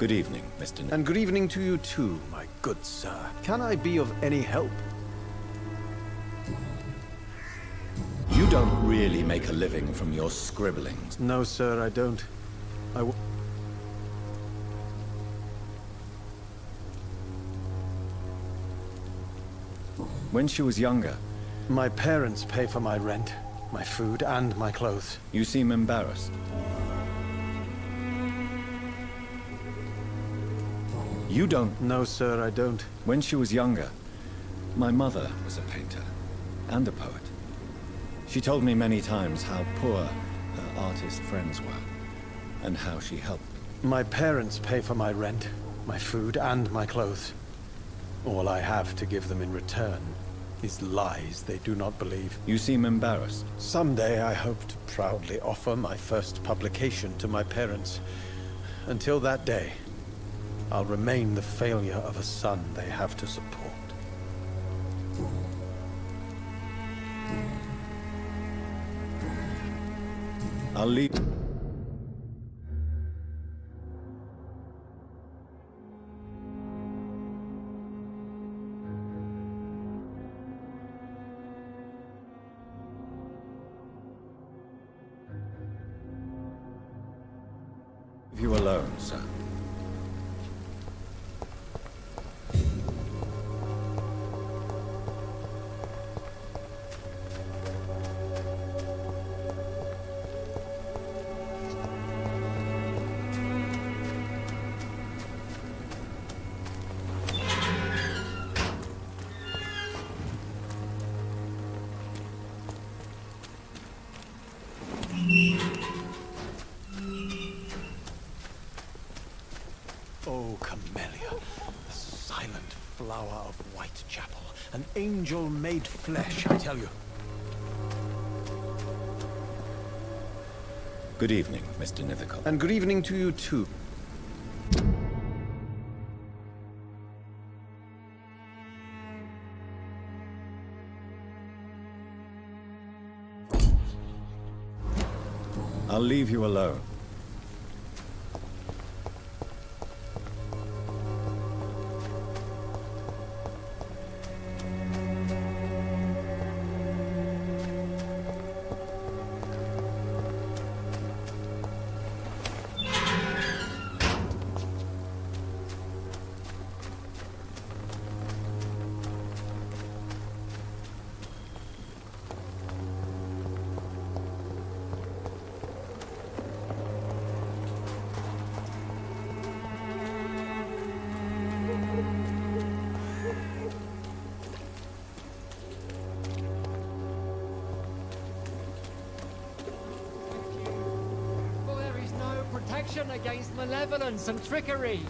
Good evening, Mr. And good evening to you too, my good sir. Can I be of any help? You don't really make a living from your scribblings. No, sir, I don't. When she was younger, My parents pay for my rent, my food, and my clothes. you seem embarrassed. You don't. No, sir, I don't. When she was younger, my mother was a painter and a poet. She told me many times how poor her artist friends were and how she helped them. My parents pay for my rent, my food, and my clothes. All I have to give them in return is lies they do not believe. You seem embarrassed. Someday I hope to proudly offer my first publication to my parents. Until that day, I'll remain the failure of a son they have to support. I'll leave. You alone, sir. Oh, Camellia, the silent flower of Whitechapel. An angel made flesh, I tell you. Good evening, Mr. Nithicott. And good evening to you too. I'll leave you alone. For there is no protection against malevolence and trickery.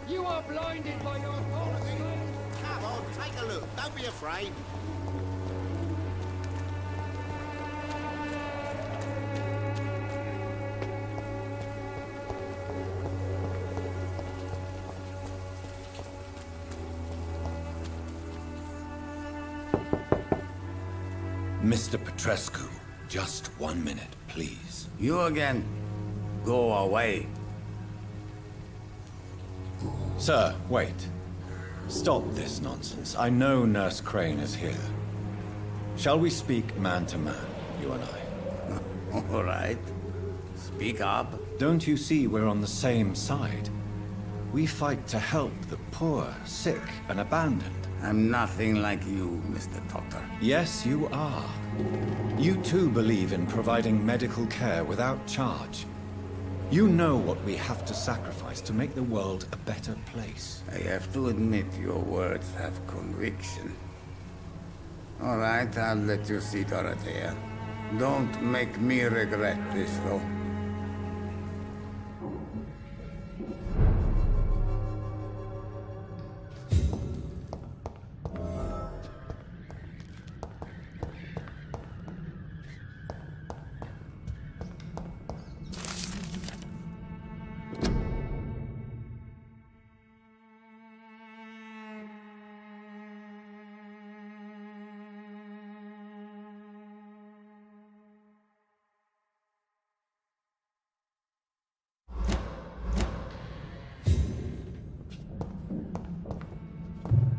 You are blinded by your policy. Come on, take a look. Don't be afraid. Mr. Petrescu, just 1 minute, please. You again. Go away. Sir, wait. Stop this nonsense. I know Nurse Crane is here. Shall we speak man to man, you and I? All right. Speak up. Don't you see we're on the same side? We fight to help the poor, sick, and abandoned. I'm nothing like you, Mr. Doctor. Yes, you are. You too believe in providing medical care without charge. You know what we have to sacrifice to make the world a better place. I have to admit your words have conviction. All right, I'll let you see Dorothea. Don't make me regret this, though.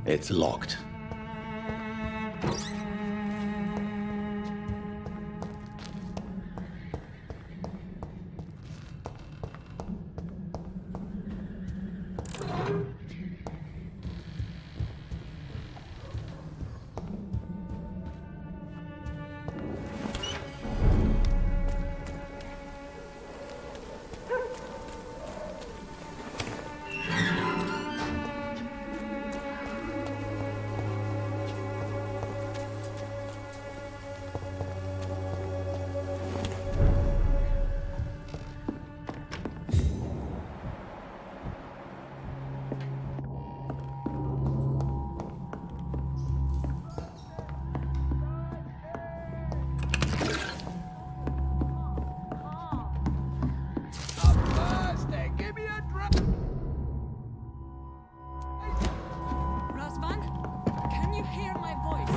It's locked. Razvan, can you hear my voice?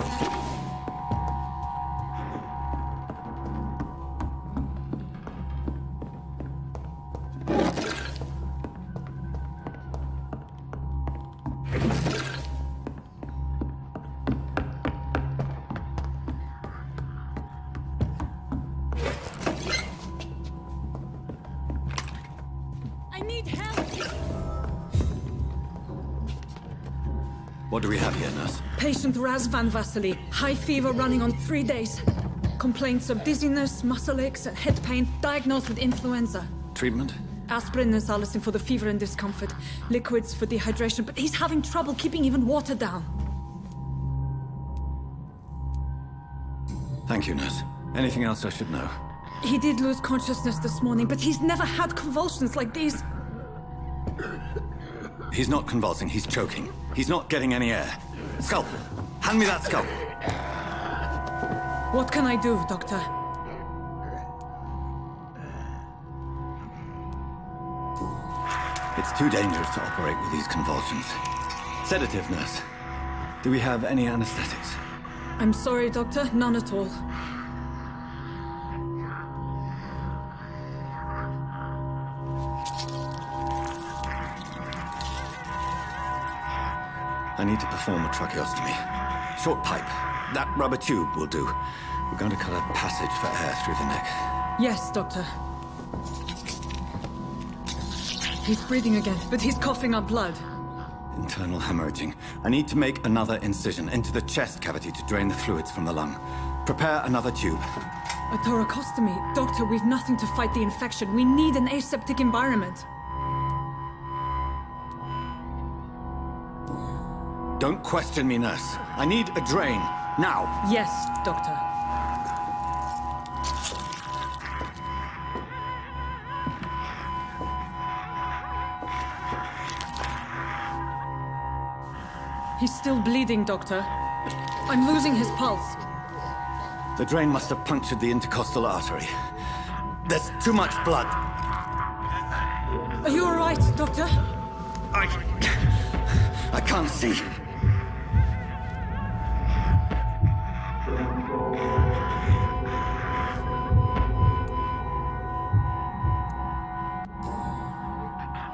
I need help! What do we have here, nurse? Patient Razvan Vasily. High fever running on 3 days. Complaints of dizziness, muscle aches, and head pain. Diagnosed with influenza. Treatment? Aspirin and salicin for the fever and discomfort. Liquids for dehydration, but he's having trouble keeping even water down. Thank you, nurse. Anything else I should know? He did lose consciousness this morning, but he's never had convulsions like these. He's not convulsing, he's choking. He's not getting any air. Sculp! Hand me that sculp! What can I do, Doctor? It's too dangerous to operate with these convulsions. Sedative, nurse. Do we have any anesthetics? I'm sorry, Doctor. None at all. I need to perform a tracheostomy. Short pipe. That rubber tube will do. We're going to cut a passage for air through the neck. Yes, Doctor. He's breathing again, but he's coughing up blood. Internal hemorrhaging. I need to make another incision into the chest cavity to drain the fluids from the lung. Prepare another tube. A thoracostomy. Doctor, we've nothing to fight the infection. We need an aseptic environment. Don't question me, nurse. I need a drain. Now. Yes, Doctor. He's still bleeding, Doctor. I'm losing his pulse. The drain must have punctured the intercostal artery. There's too much blood. Are you all right, Doctor? I can't see.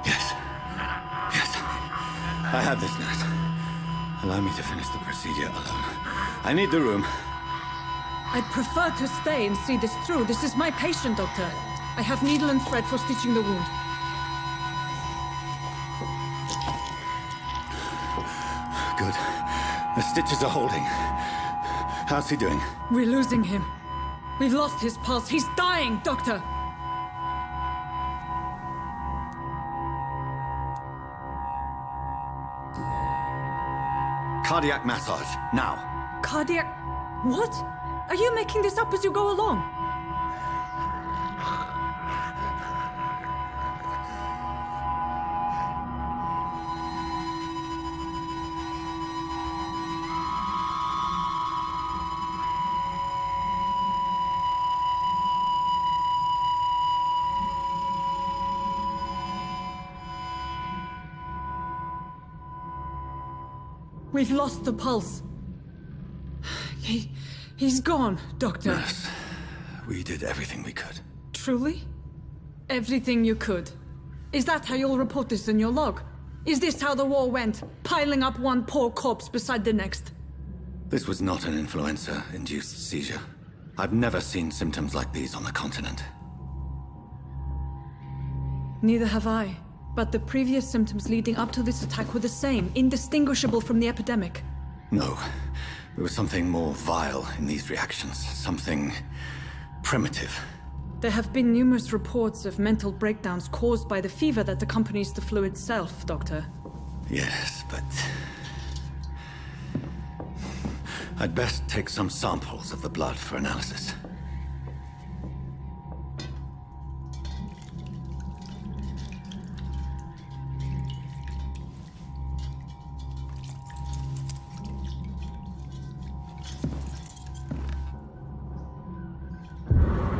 Yes. I have this, nurse. Allow me to finish the procedure alone. I need the room. I'd prefer to stay and see this through. This is my patient, Doctor. I have needle and thread for stitching the wound. Good. The stitches are holding. How's he doing? We're losing him. We've lost his pulse. He's dying, Doctor! Cardiac massage, now. Cardiac... What? Are you making this up as you go along? We've lost the pulse. He's gone, Doctor. Nurse, we did everything we could. Truly? Everything you could. Is that how you'll report this in your log? Is this how the war went? Piling up one poor corpse beside the next? This was not an influenza-induced seizure. I've never seen symptoms like these on the continent. Neither have I. But the previous symptoms leading up to this attack were the same, indistinguishable from the epidemic. No. There was something more vile in these reactions. Something primitive. There have been numerous reports of mental breakdowns caused by the fever that accompanies the flu itself, Doctor. Yes, but... I'd best take some samples of the blood for analysis.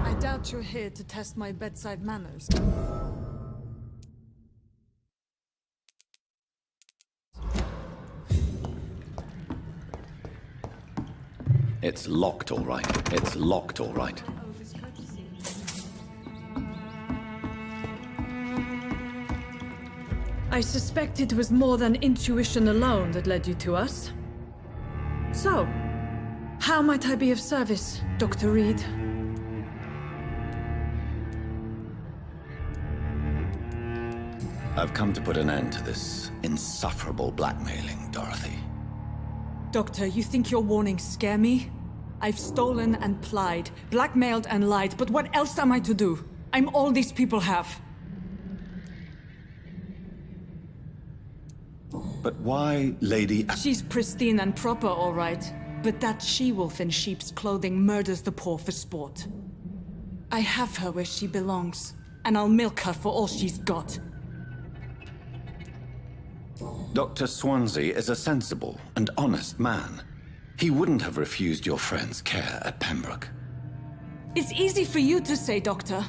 I doubt you're here to test my bedside manners. It's locked, all right. It's locked, all right. I suspect it was more than intuition alone that led you to us. So, how might I be of service, Dr. Reed? I've come to put an end to this insufferable blackmailing, Dorothy. Doctor, you think your warnings scare me? I've stolen and plied, blackmailed and lied, but what else am I to do? I'm all these people have. But why Lady... She's pristine and proper, all right. But that she-wolf in sheep's clothing murders the poor for sport. I have her where she belongs, and I'll milk her for all she's got. Dr. Swansea is a sensible and honest man. He wouldn't have refused your friend's care at Pembroke. It's easy for you to say, Doctor.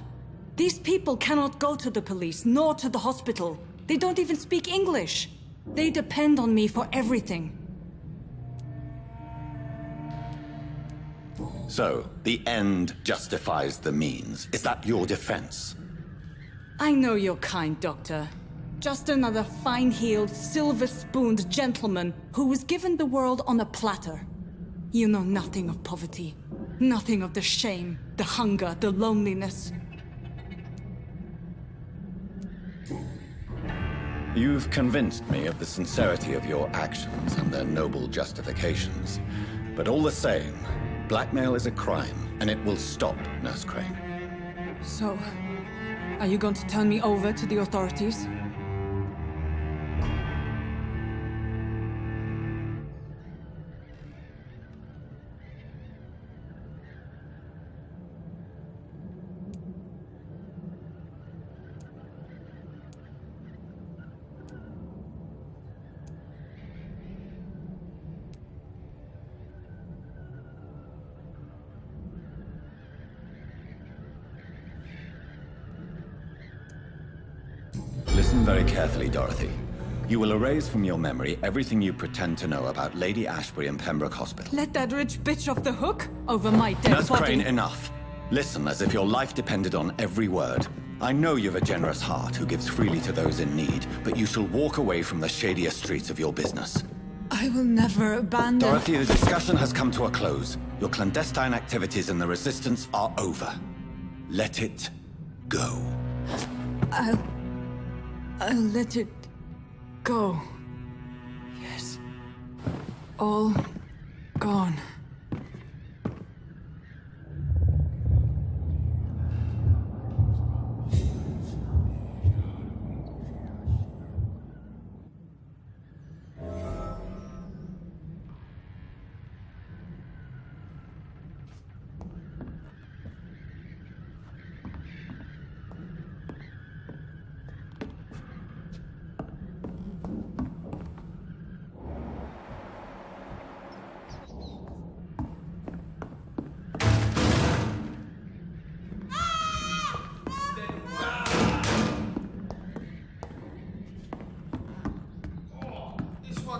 These people cannot go to the police, nor to the hospital. They don't even speak English. They depend on me for everything. So, the end justifies the means. Is that your defense? I know you're kind, Doctor. Just another fine-heeled, silver-spooned gentleman who was given the world on a platter. You know nothing of poverty. Nothing of the shame, the hunger, the loneliness. You've convinced me of the sincerity of your actions and their noble justifications. But all the same, blackmail is a crime, and it will stop, Nurse Crane. So, are you going to turn me over to the authorities? Listen very carefully, Dorothy. You will erase from your memory everything you pretend to know about Lady Ashbury and Pembroke Hospital. Let that rich bitch off the hook over my dead Nurse body. Crane, enough. Listen as if your life depended on every word. I know you've a generous heart who gives freely to those in need, but you shall walk away from the shadier streets of your business. I will never abandon... Dorothy, the discussion has come to a close. Your clandestine activities in the Resistance are over. Let it go. I'll let it go. Yes. All gone.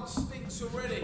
Stinks already.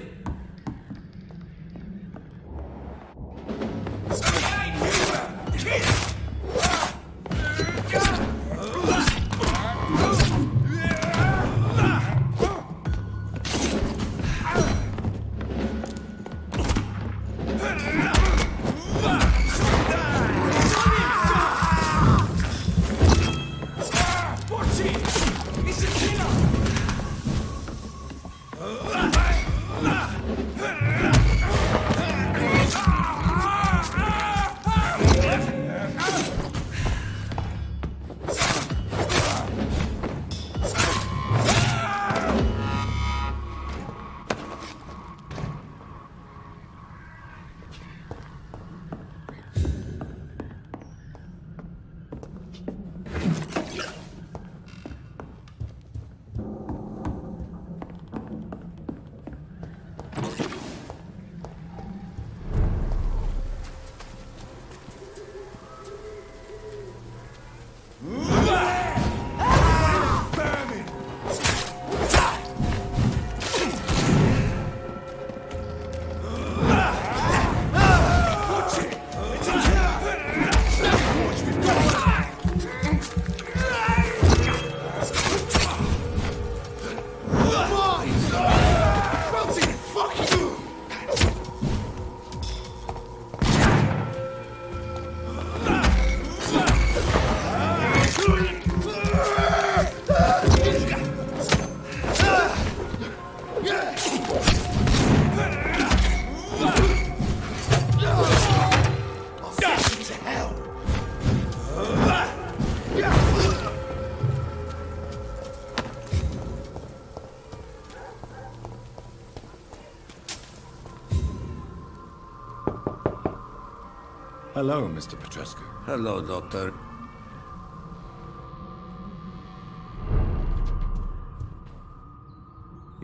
Hello, Mr. Petrescu. Hello, Doctor.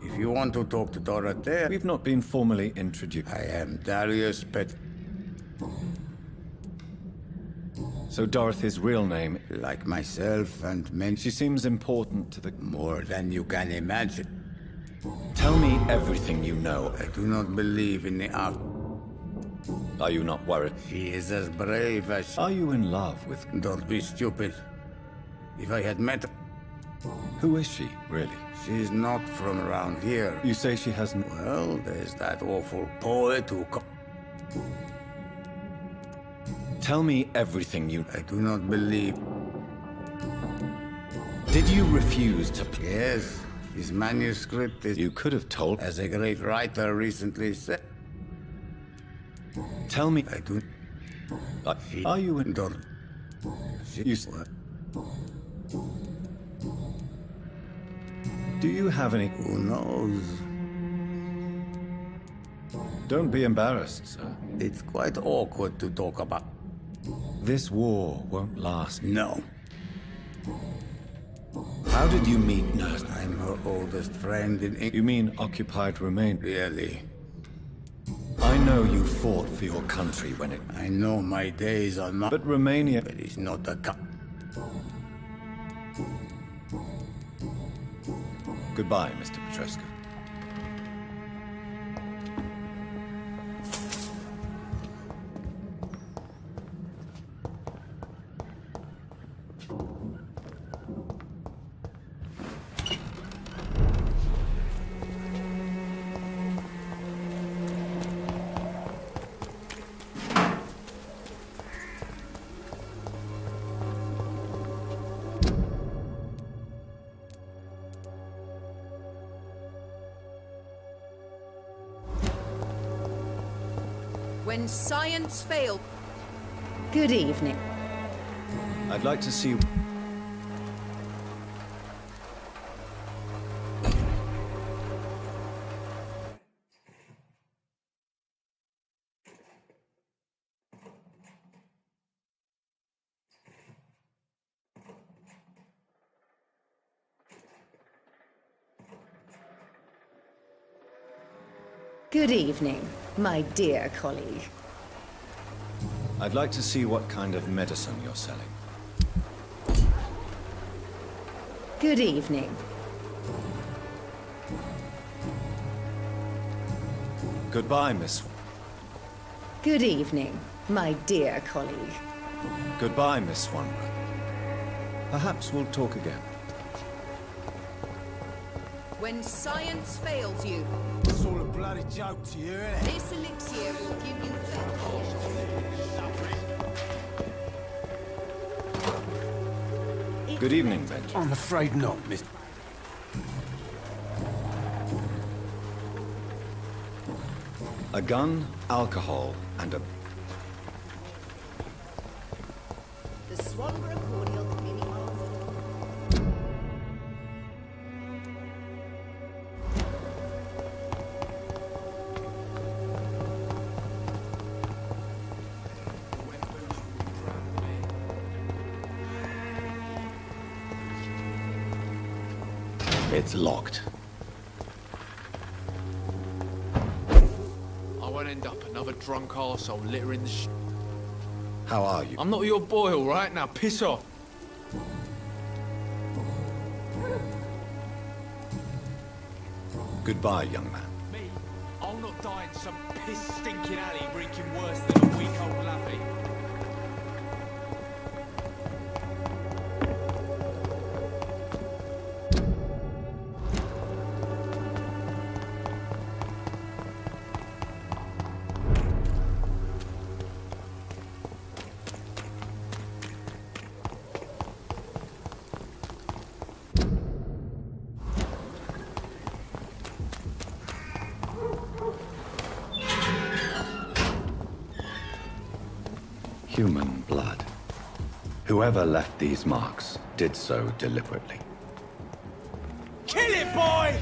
If you want to talk to Dorothea, We've not been formally introduced. I am Darius Pet. So Dorothy's real name... Like myself and many, She seems important to the... more than you can imagine. Tell me everything you know. I do not believe in the art. Are you not worried? She is as brave as... Are you in love with... Don't be stupid. If I had met her... Who is she, really? She's not from around here. You say she hasn't... Well, there's that awful poet who... Tell me everything you... I do not believe... Did you refuse to... Yes, his manuscript is... You could have told... As a great writer recently said... Tell me... I do... Are you in... Don't... You... Do you have any... Who knows? Don't be embarrassed, sir. It's quite awkward to talk about. This war won't last. No. How did you meet Nurse? I'm her oldest friend in England. You mean occupied Romania? Really? I know you fought for your country when it... I know my days are not... But Romania... But it's not a Goodbye, Mr. Petrescu. When science failed. Good evening. I'd like to see... Good evening, my dear colleague. I'd like to see what kind of medicine you're selling. Good evening. Goodbye, Miss... Good evening, my dear colleague. Goodbye, Miss Swanborough. Perhaps we'll talk again. When science fails you, It's all a bloody joke to you, innit? this elixir will give you Good evening, Benji. I'm afraid not, miss. A gun, alcohol, and a... The Swanborough cordial meaning of... It's locked. I won't end up another drunk arsehole littering the How are you? I'm not your boy, all right? Now piss off. Goodbye, young man. Me? I'll not die in some piss-stinking alley reeking worse than a week-old lappy. Human blood. Whoever left these marks did so deliberately. Kill it, boy!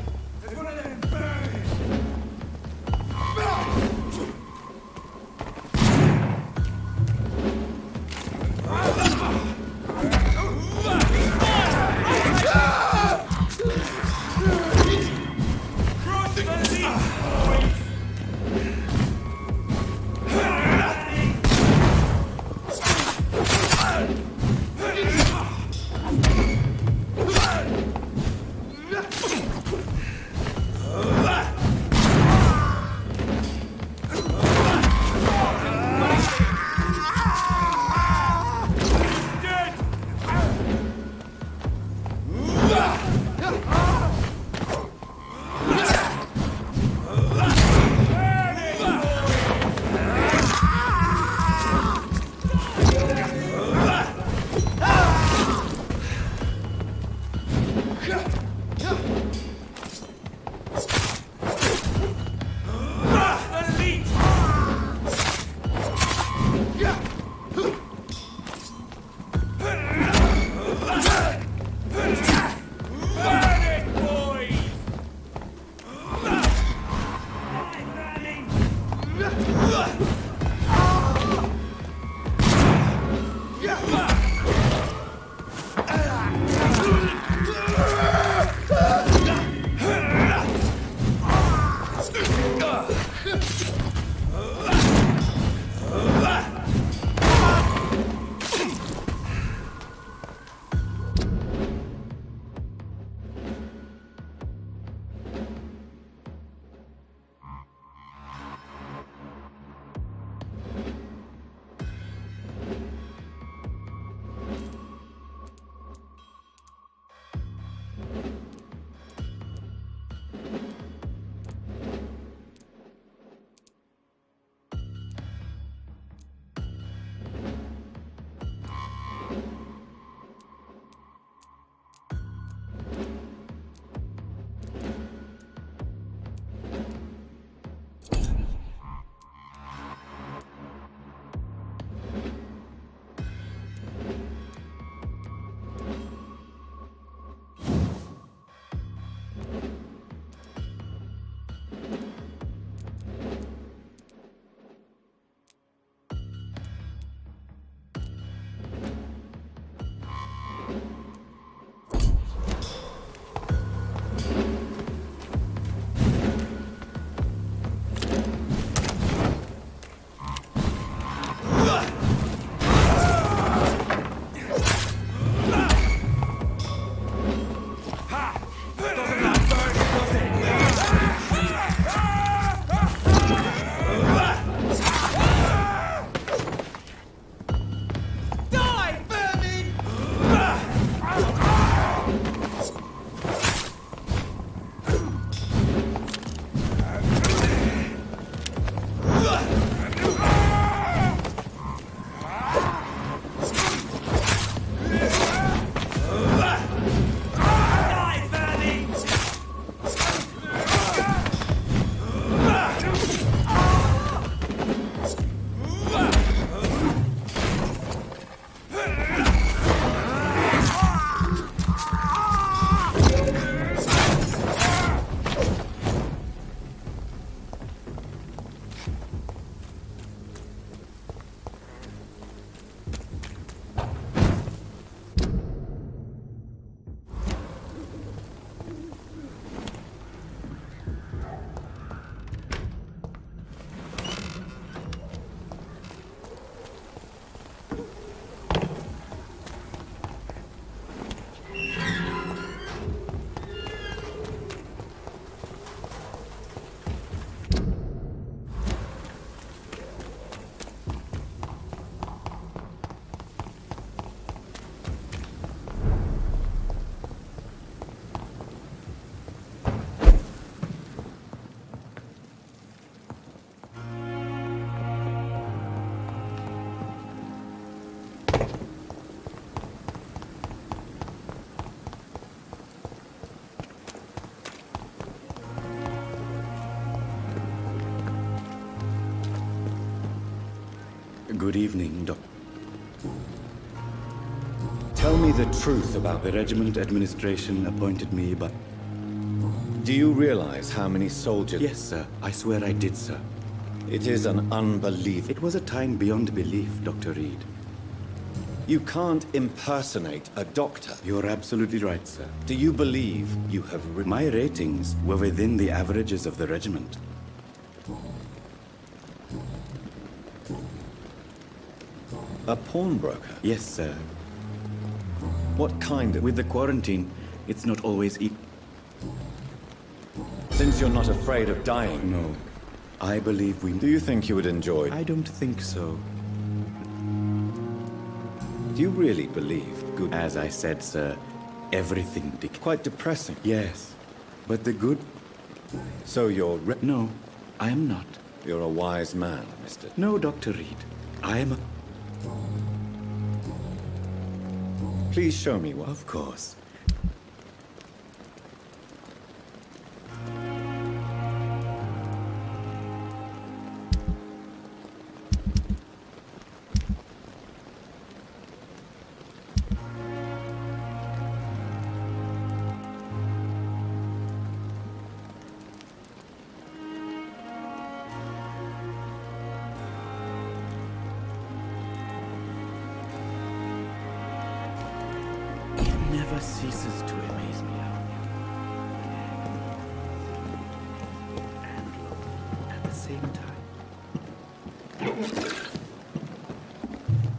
Good evening, Doc. Tell me the truth about The regiment administration appointed me, but... Do you realize how many soldiers... Yes, sir. I swear I did, sir. It is an unbelievable... It was a time beyond belief, Dr. Reed. You can't impersonate a doctor. You're absolutely right, sir. Do you believe you have... My ratings were within the averages of the regiment. A pawnbroker? Yes, sir. What kind of... With the quarantine, it's not always Since you're not afraid of dying... No. I believe we... Do you think you would enjoy... I don't think so. Do you really believe good... As I said, sir, everything Quite depressing. Yes. But the good... So you're... No, I am not. You're a wise man, Mr. No, Dr. Reed. I am a... Please show me one. Of course. Never ceases to amaze me how and at the same time.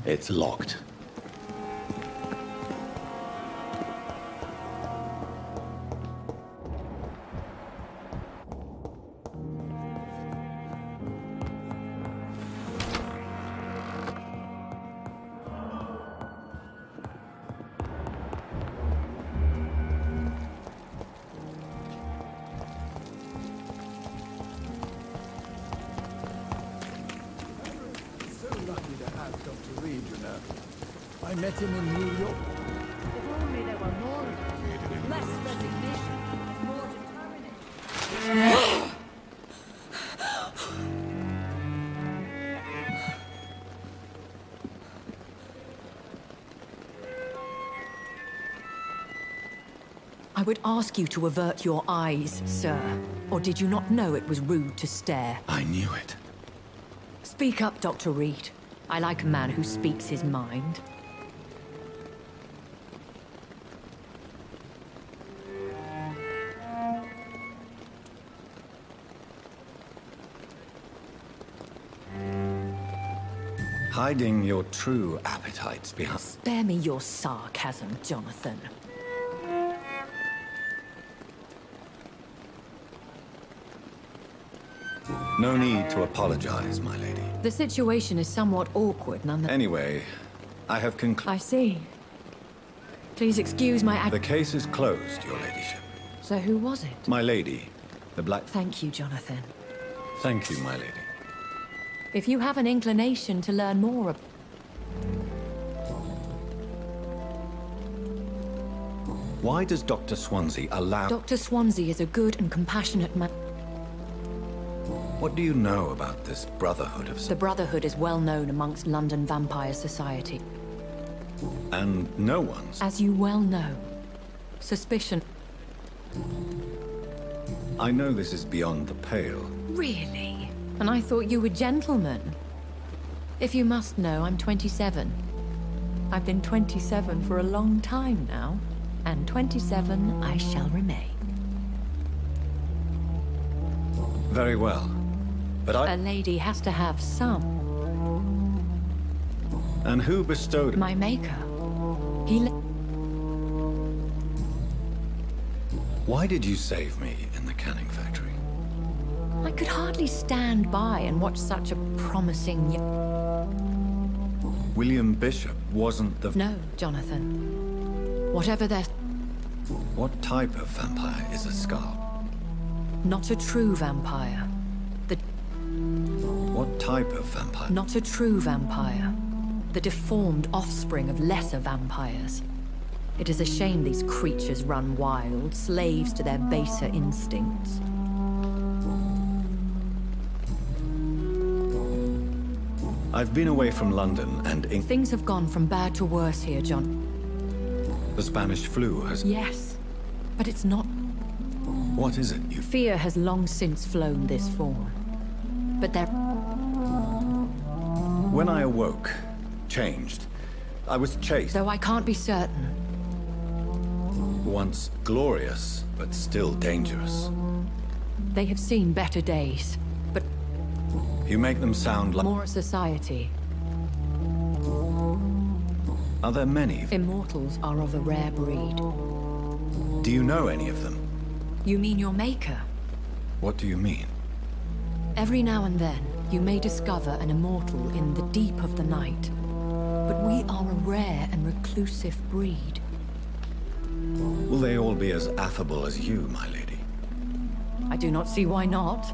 It's locked. Dr. Reed, you know. I met him in New York. If only there were more of them. Less resignation, more determination. I would ask you to avert your eyes, sir. Or did you not know it was rude to stare? I knew it. Speak up, Dr. Reed. I like a man who speaks his mind. Hiding your true appetites behind... Spare me your sarcasm, Jonathan. No need to apologize, my lady. The situation is somewhat awkward, nonetheless. Anyway, I have concluded... I see. Please excuse my The case is closed, your ladyship. So who was it? My lady, the Black... Thank you, Jonathan. Thank you, my lady. If you have an inclination to learn more... Why does Dr. Swansea allow... Dr. Swansea is a good and compassionate man. What do you know about this Brotherhood of... The Brotherhood is well known amongst London Vampire Society. And no one's... As you well know, suspicion... I know this is beyond the pale. Really? And I thought you were gentlemen. If you must know, I'm 27. I've been 27 for a long time now. And 27 I shall remain. Very well. But A lady has to have some. And who bestowed... My maker. Why did you save me in the canning factory? I could hardly stand by and watch such a promising... William Bishop wasn't the... No, Jonathan. Whatever their... What type of vampire is a Scar? Not a true vampire. What type of vampire? Not a true vampire. The deformed offspring of lesser vampires. It is a shame these creatures run wild, slaves to their baser I've been away from London and Things have gone from bad to worse here, John. the Spanish flu has... Yes, but it's not. What is it you... Fear has long since flown this form. But there... When I awoke, changed, I was chased. Though I can't be certain. Once glorious, but still dangerous. They have seen better days, but You make them sound like... more a society. Are there many? Immortals are of a rare breed. Do you know any of them? You mean your maker? What do you mean? Every now and then, you may discover an immortal in the deep of the night. But we are a rare and reclusive breed. Will they all be as affable as you, my lady? I do not see why not.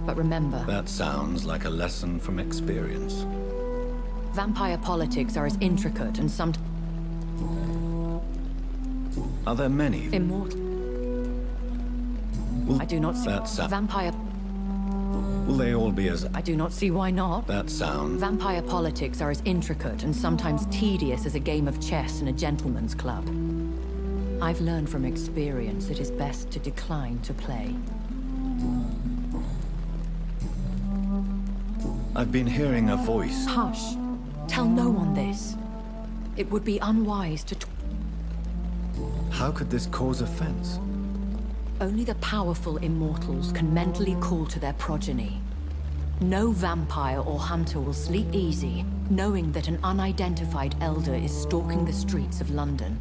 But remember, That sounds like a lesson from experience. vampire politics are as intricate and Are there many? immortal. I do not see vampire. Will they all be as... I do not see why not. That sound... Vampire politics are as intricate and sometimes tedious as a game of chess in a gentleman's club. I've learned from experience it is best to decline to play. I've been hearing a voice. Hush. Tell no one this. It would be unwise to... How could this cause offense? Only the powerful immortals can mentally call to their progeny. No vampire or hunter will sleep easy, knowing that an unidentified elder is stalking the streets of London.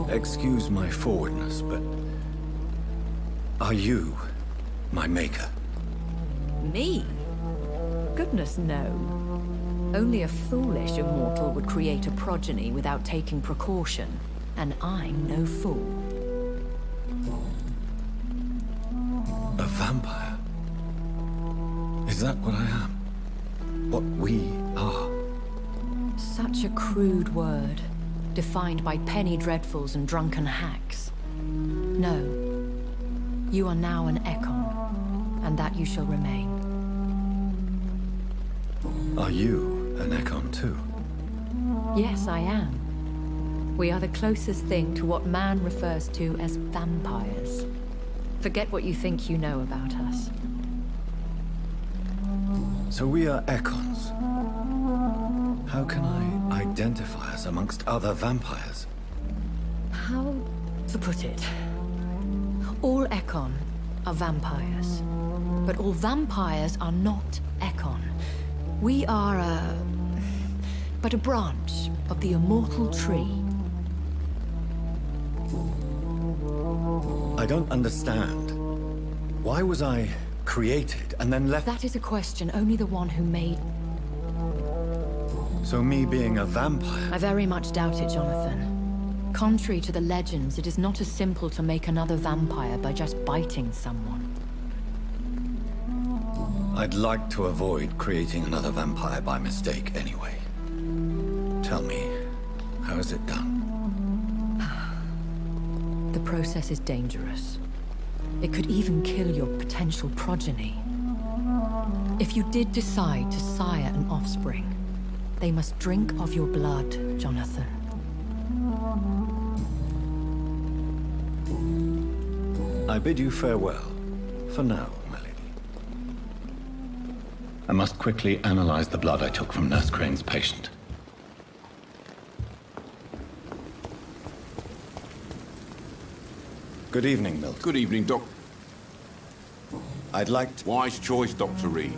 Excuse my forwardness, but... Are you my maker? Me? Goodness, no. Only a foolish immortal would create a progeny without taking precaution, and I'm no fool. A vampire? Is that what I am? What we are? Such a crude word, defined by penny dreadfuls and drunken hacks. No. You are now an Ekon, and that you shall remain. Are you an Ekon too? Yes, I am. We are the closest thing to what man refers to as vampires. Forget what you think you know about us. So we are Ekons. How can I identify us amongst other vampires? How to put it? All Ekon are vampires. But all vampires are not Ekon. We are but a branch of the immortal tree. I don't understand. Why was I created and then left? That is a question only the one who made... So me being a vampire... I very much doubt it, Jonathan. Contrary to the legends, it is not as simple to make another vampire by just biting someone. I'd like to avoid creating another vampire by mistake anyway. Tell me, how is it done? The process is dangerous. It could even kill your potential progeny. If you did decide to sire an offspring, they must drink of your blood, Jonathan. I bid you farewell, for now, my lady. I must quickly analyze the blood I took from Nurse Crane's patient. Good evening, Milton. Good evening, Doc. I'd like to... Wise choice, Dr. Reed.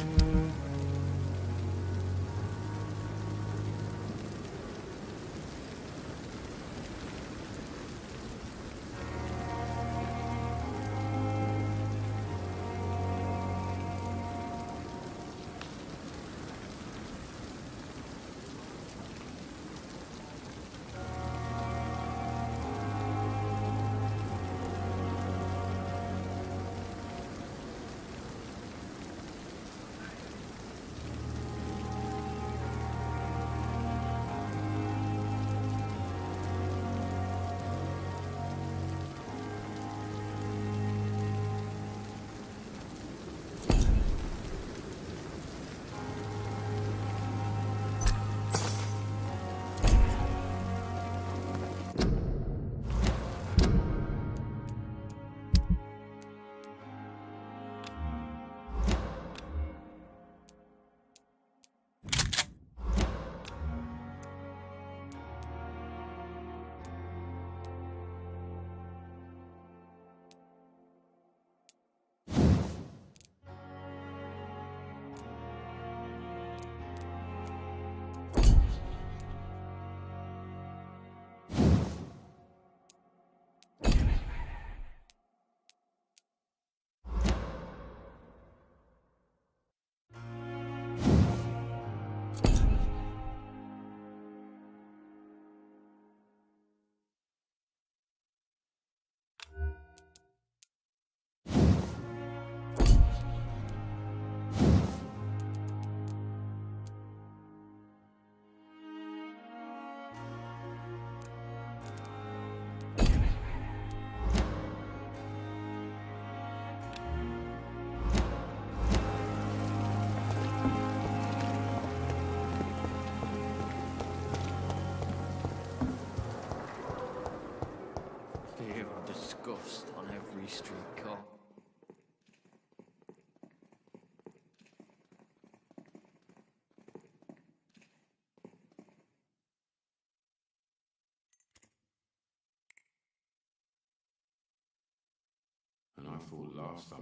every streetcar.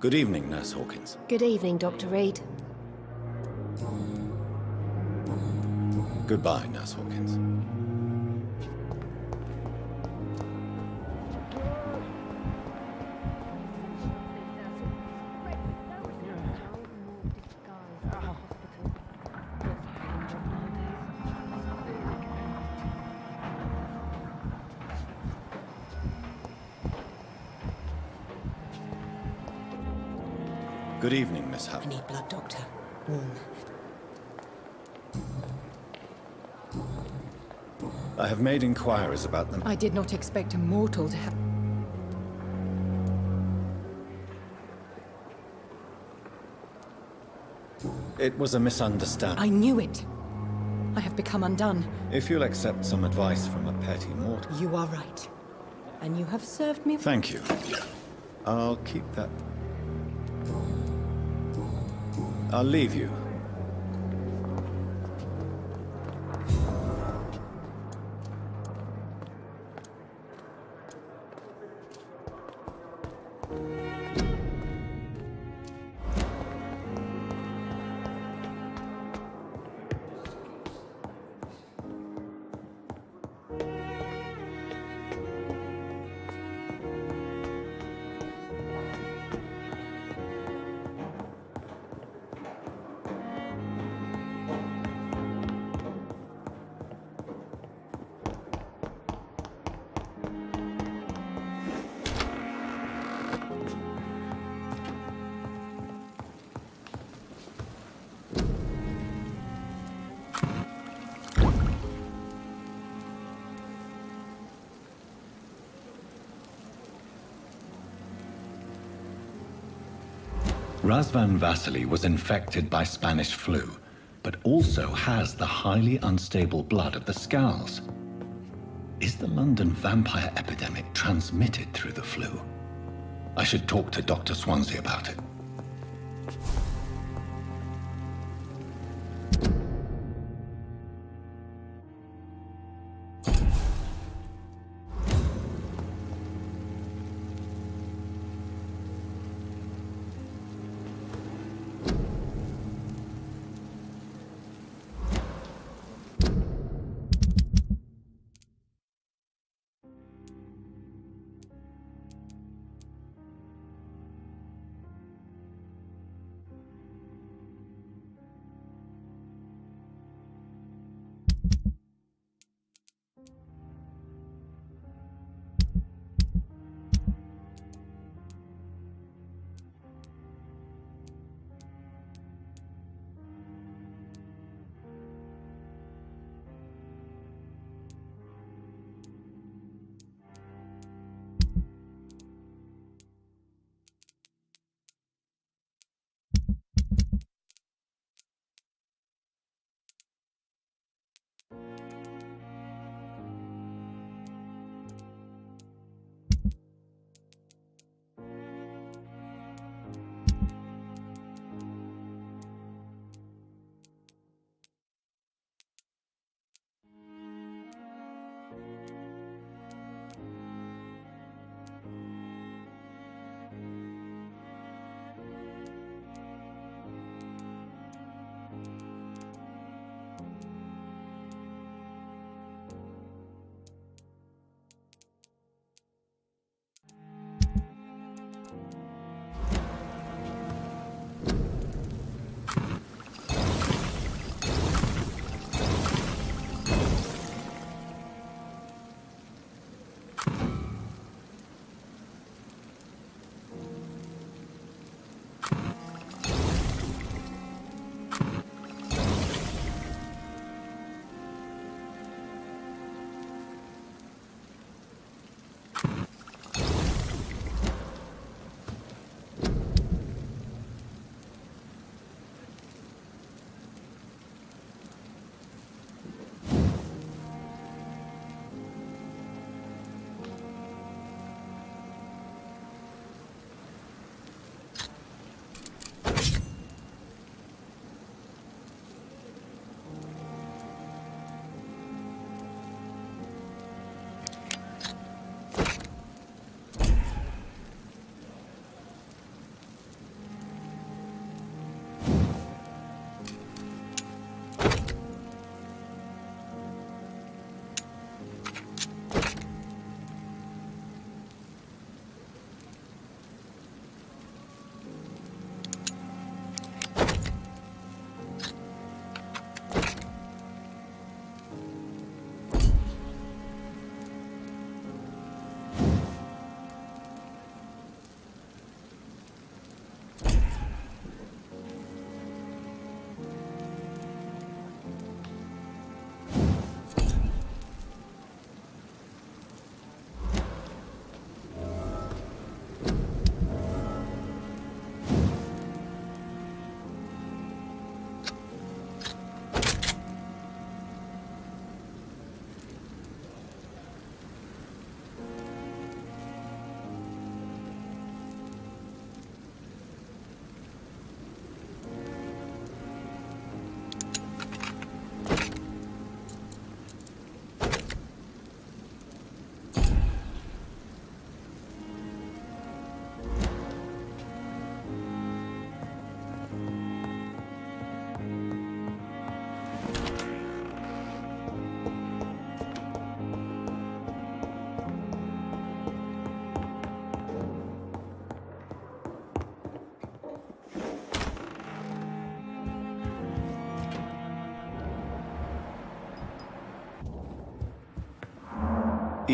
Good evening, Nurse Hawkins. Good evening, Dr. Reed. Goodbye, Nurse Hawkins. Good evening, Miss I Howard. need blood, Doctor. Warm. I have made inquiries about them. I did not expect a mortal to have... It was a misunderstanding. I knew it. I have become undone. If you'll accept some advice from a petty mortal. You are right. And you have served me... Thank you. I'll keep that. I'll leave you. Razvan Vasily was infected by Spanish flu, but also has the highly unstable blood of the Scowls. Is the London vampire epidemic transmitted through the flu? I should talk to Dr. Swansea about it.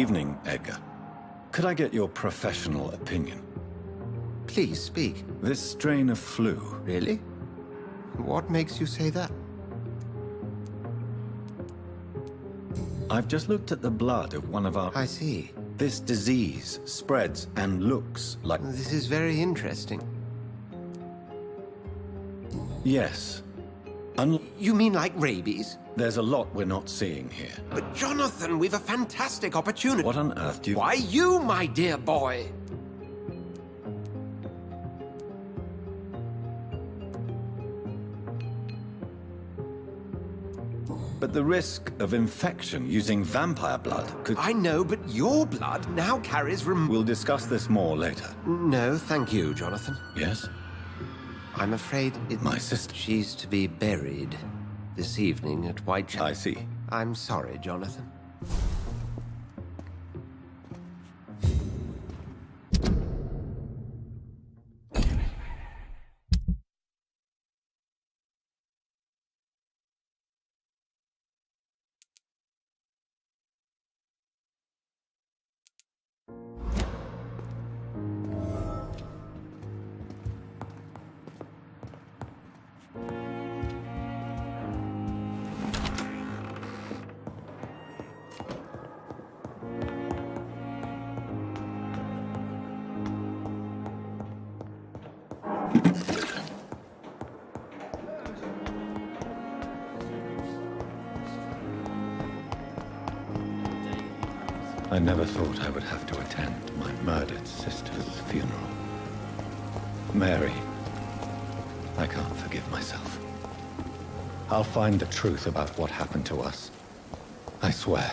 Evening, Edgar. Could I get your professional opinion? Please speak. This strain of flu. Really? What makes you say that? I've just looked at the blood of one of our... I see. This disease spreads and looks like... This is very interesting. Yes. You mean like rabies? There's a lot we're not seeing here. But Jonathan, we've a fantastic opportunity. What on earth do you... Why you, my dear boy? But the risk of infection using vampire blood could... I know, but your blood now carries We'll discuss this more later. No, thank you, Jonathan. Yes? I'm afraid My sister. She's to be buried this evening at Whitechapel. I see. I'm sorry, Jonathan. I never thought I would have to attend my murdered sister's funeral. Mary, I can't forgive myself. I'll find the truth about what happened to us. I swear.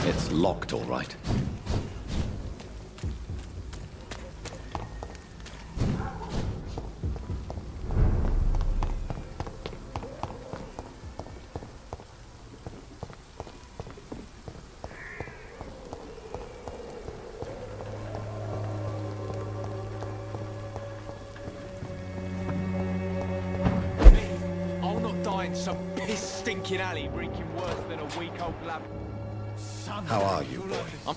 It's locked, all right. I'll not die in some piss-stinking alley reeking worse than a week-old lab. How are you, boy?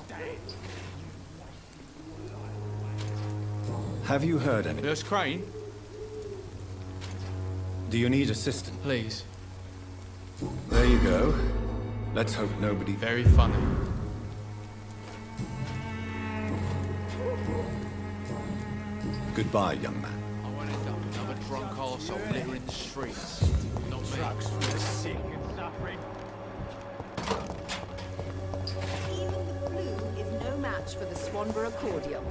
Have you heard anything? Nurse Crane? Do you need assistance? Please. There you go. Let's hope nobody... Very funny. Goodbye, young man. I won't end up another drunk arsehole littering the streets. Not me. Trucks for the sick and suffering. Even the flu is no match for the Swanborough cordial.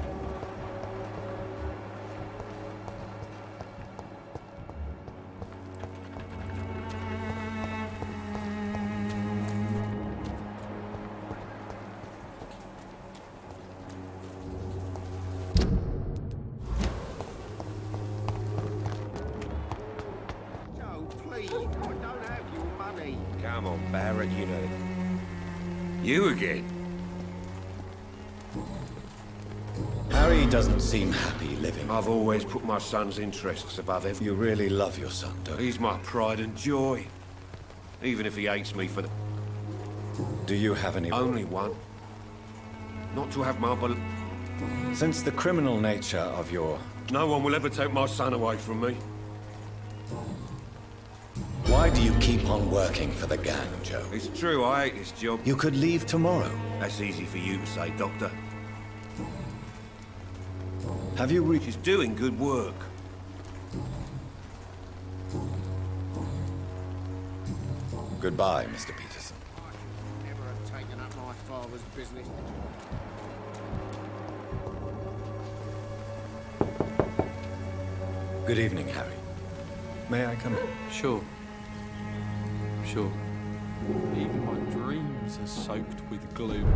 Come on, Barrett, you know. You again? Harry doesn't seem happy living. I've always put my son's interests above everything. You really love your son, don't you? He's my pride and joy. Even if he hates me for the... Do you have any... Only one. Not to have my... Since the criminal nature of your... No one will ever take my son away from me. Why do you keep on working for the gang, Joe? It's true, I hate this job. You could leave tomorrow. That's easy for you to say, Doctor. Have you reached... She's doing good work. Goodbye, Mr. Peterson. Never have taken up my father's business. Good evening, Harry. May I come in? Sure. Sure. Even my dreams are soaked with gloom.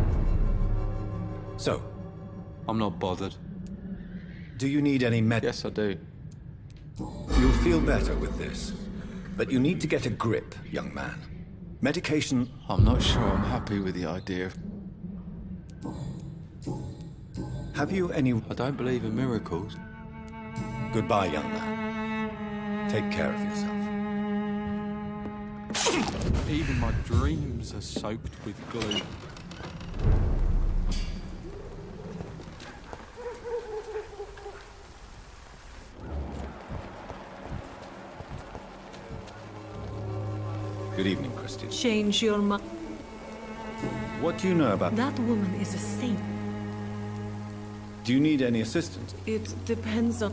So, I'm not bothered. do you need any Yes, I do. You'll feel better with this. But you need to get a grip, young man. Medication... I'm not sure I'm happy with the idea. Have you any... I don't believe in miracles. Goodbye, young man. Take care of yourself. Even my dreams are soaked with gloom. Good evening, Christian. Change your mind. What do you know about... That woman is a saint. Do you need any assistance? It depends on...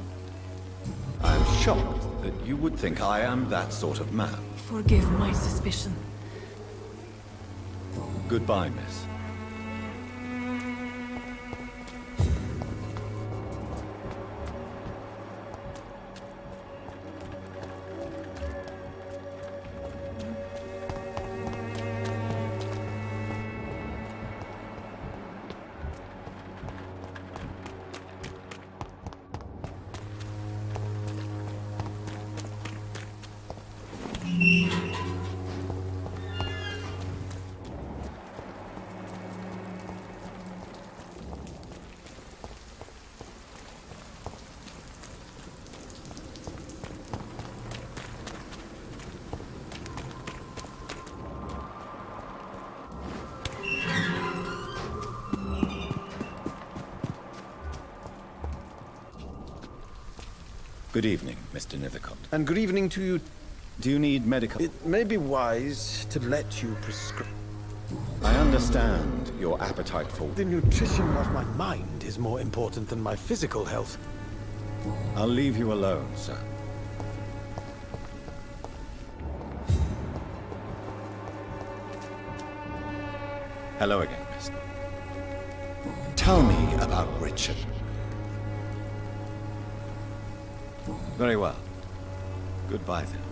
I'm shocked that you would think I am that sort of man. Forgive my suspicion. Goodbye, miss. Good evening, Mr. Nethercott. And good evening to you. Do you need medical... It may be wise to let you prescribe. I understand your appetite for... The nutrition of my mind is more important than my physical health. I'll leave you alone, sir. Hello again, mister. Tell me about Richard. Very well. Goodbye, then.